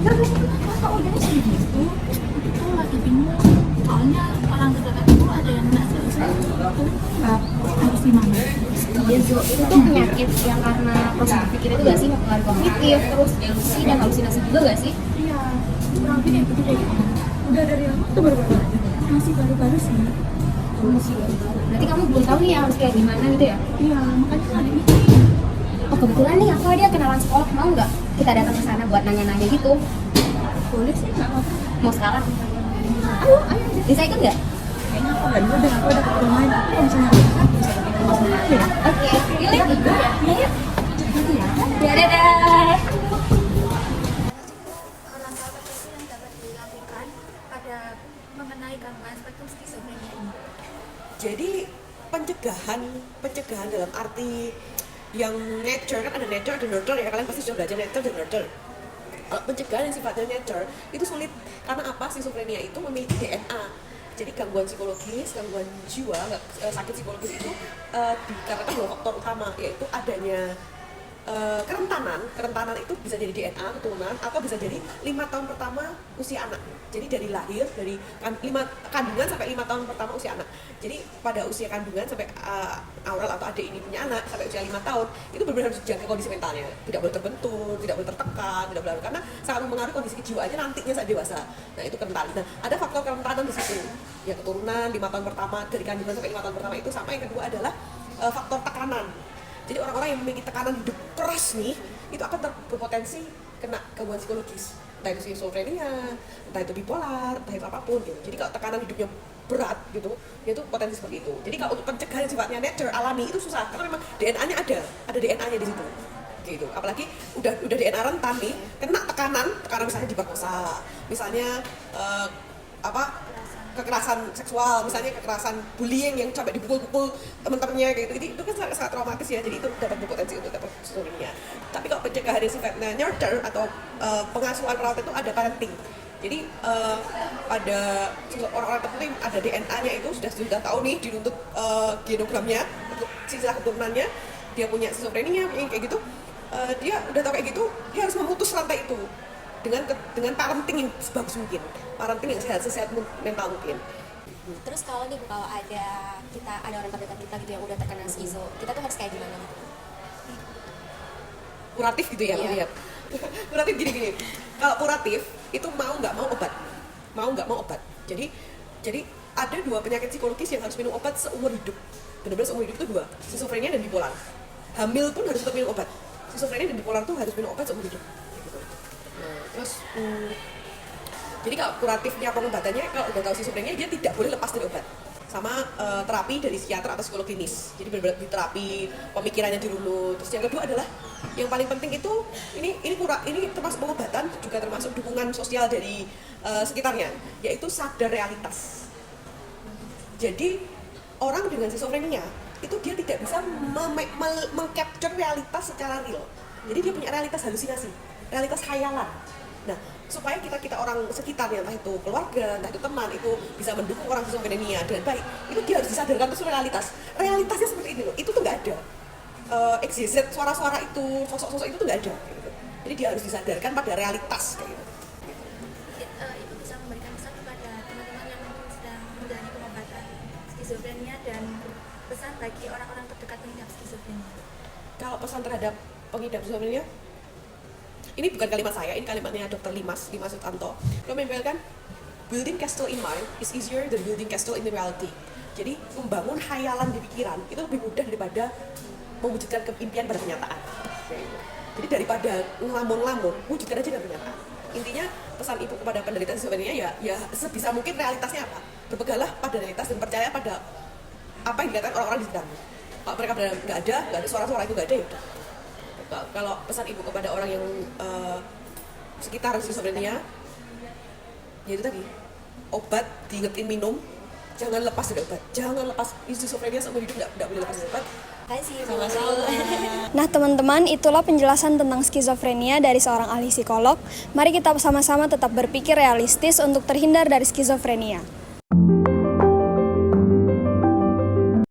Terus kenapa kok udah segitu? Itu lagi bingung. Soalnya orang terdekat itu ada yang kena skizofrenia itu nggak harus gimana? Iya, itu tuh penyakit yang karena proses berpikir itu gak sih mempengaruhi kognitif, terus delusi dan halusinasi juga gak sih? Iya, kurang lebih kayak gitu deh. Udah dari lama tuh baru-baru aja. Masih baru-baru sih. Berarti kamu belum tahu nih harus kayak gimana gitu ya? Iya, makanya ada ini. Oh kebetulan nih aku ada kenalan sekolah, mau nggak kita datang ke sana buat nanya-nanya gitu? Boleh sih, nggak apa-apa. Mau sekarang? Ayo, bisa ikut nggak? Kayaknya aku nggak dulu dan aku ada keperluan. Tapi kalau misalnya bisa ketemu sama aku ya. Oke, pilih. Iya, Iya. Ya, dadah. Langkah apa sih yang dapat dilakukan pada mengenai gangguan spektrum skizofrenia ini? Jadi pencegahan dalam arti yang nature, kan ada nature ada nurture ya, kalian pasti sudah belajar nature dan nurture. Kalau pencegahan yang sifatnya nature itu sulit karena apa? Skizofrenia itu memiliki DNA. Jadi gangguan psikologis, gangguan jiwa, sakit psikologis itu dikarenakan dua faktor utama, yaitu adanya kerentanan itu bisa jadi DNA keturunan atau bisa jadi 5 tahun pertama usia anak. Jadi dari lahir, dari kandungan sampai 5 tahun pertama usia anak. Jadi pada usia kandungan sampai Aurel atau adik ini punya anak sampai usia 5 tahun itu benar-benar harus dijaga kondisi mentalnya. Tidak boleh terbentur, tidak boleh tertekan, tidak boleh, karena sangat mempengaruhi kondisi kejiwaannya nantinya saat dewasa. Nah itu kerentanan. Nah ada faktor kerentanan di situ. Ya keturunan 5 tahun pertama dari kandungan sampai 5 tahun pertama itu, sama yang kedua adalah faktor tekanan. Jadi orang-orang yang memiliki tekanan hidup keras nih, itu akan berpotensi kena gangguan psikologis. Entah itu skizofrenia, entah itu bipolar, entah itu apapun gitu. Jadi kalau tekanan hidupnya berat gitu, itu potensi seperti itu. Jadi kalau untuk pencegahan yang sifatnya nature, alami, itu susah. Karena memang DNA-nya ada DNA-nya di situ. Gitu. Apalagi udah DNA rentan nih, kena tekanan misalnya diperkosa, misalnya kekerasan seksual, misalnya kekerasan bullying yang sampai dipukul-pukul teman-temannya kayak gitu. Jadi itu kan sangat traumatis ya. Jadi itu dapat berpotensi untuk dapat skizofrenia. Tapi kalau pencegahan yang sifatnya nurture atau pengasuhan perawatan itu ada parenting. Jadi ada orang-orang tertentu ada DNA-nya itu sudah tahu nih, dinuntut genogramnya untuk silsilah keturunannya, dia punya skizofrenia kayak gitu. Dia udah tahu kayak gitu, dia harus memutus rantai itu dengan parenting yang sebagus mungkin, parenting yang sehat mental mungkin. Terus kalau ada orang terdekat kita gitu yang udah terkena skizo, kita tuh harus kayak gimana? Kuratif gitu ya, Iya. lihat. Kuratif gini. Kalau kuratif itu mau nggak mau obat. Jadi ada 2 penyakit psikologis yang harus minum obat seumur hidup. Benar-benar seumur hidup itu 2, skizofrenia dan bipolar. Hamil pun harus tetap minum obat. Skizofrenia dan bipolar tuh harus minum obat seumur hidup. Terus jadi kalau kuratifnya pengobatannya, kalau udah tahu skizofrenia dia tidak boleh lepas dari obat, sama terapi dari psikiater atau psikolog klinis. Jadi benar-benar di terapi, pemikirannya dirunut. Terus yang kedua adalah yang paling penting itu ini termasuk pengobatan, juga termasuk dukungan sosial dari sekitarnya, yaitu sadar realitas. Jadi orang dengan skizofrenia itu dia tidak bisa mengcapture realitas secara real. Jadi dia punya realitas halusinasi, realitas khayalan. Nah, supaya kita orang sekitarnya, entah itu keluarga, entah itu teman, itu bisa mendukung orang skizofrenia dengan baik, itu dia harus disadarkan itu realitasnya seperti ini loh. Itu tuh nggak ada XYZ, suara-suara itu, sosok-sosok itu tuh nggak ada gitu. Jadi dia harus disadarkan pada realitas kayak gitu. Ibu bisa memberikan pesan kepada teman-teman yang mungkin sedang menjalani pengobatan skizofrenia dan pesan bagi orang-orang terdekat pengidap skizofrenia. Kalau pesan terhadap pengidap skizofrenia, ini bukan kalimat saya, ini kalimatnya Dr. Limas Sutanto. Dia menyampaikan, building castle in mind is easier than building castle in reality. Jadi membangun khayalan di pikiran itu lebih mudah daripada mewujudkan impian pada kenyataan. Jadi daripada ngelamun-ngelamun, wujudkan aja dalam kenyataan. Intinya pesan ibu kepada penderita skizofrenia ya sebisa mungkin realitasnya apa. Berpeganglah pada realitas dan percaya pada apa yang dikatakan orang-orang di sekitarmu. Kalau mereka nggak ada suara-suara itu nggak ada ya udah. Kalau pesan ibu kepada orang yang sekitar skizofrenia, ya itu tadi, obat diingetin minum, jangan lepas dari obat, jangan lepas. Skizofrenia seumur hidup nggak boleh lepas dari obat. Sama-sama. Nah teman-teman, itulah penjelasan tentang skizofrenia dari seorang ahli psikolog. Mari kita sama-sama tetap berpikir realistis untuk terhindar dari skizofrenia.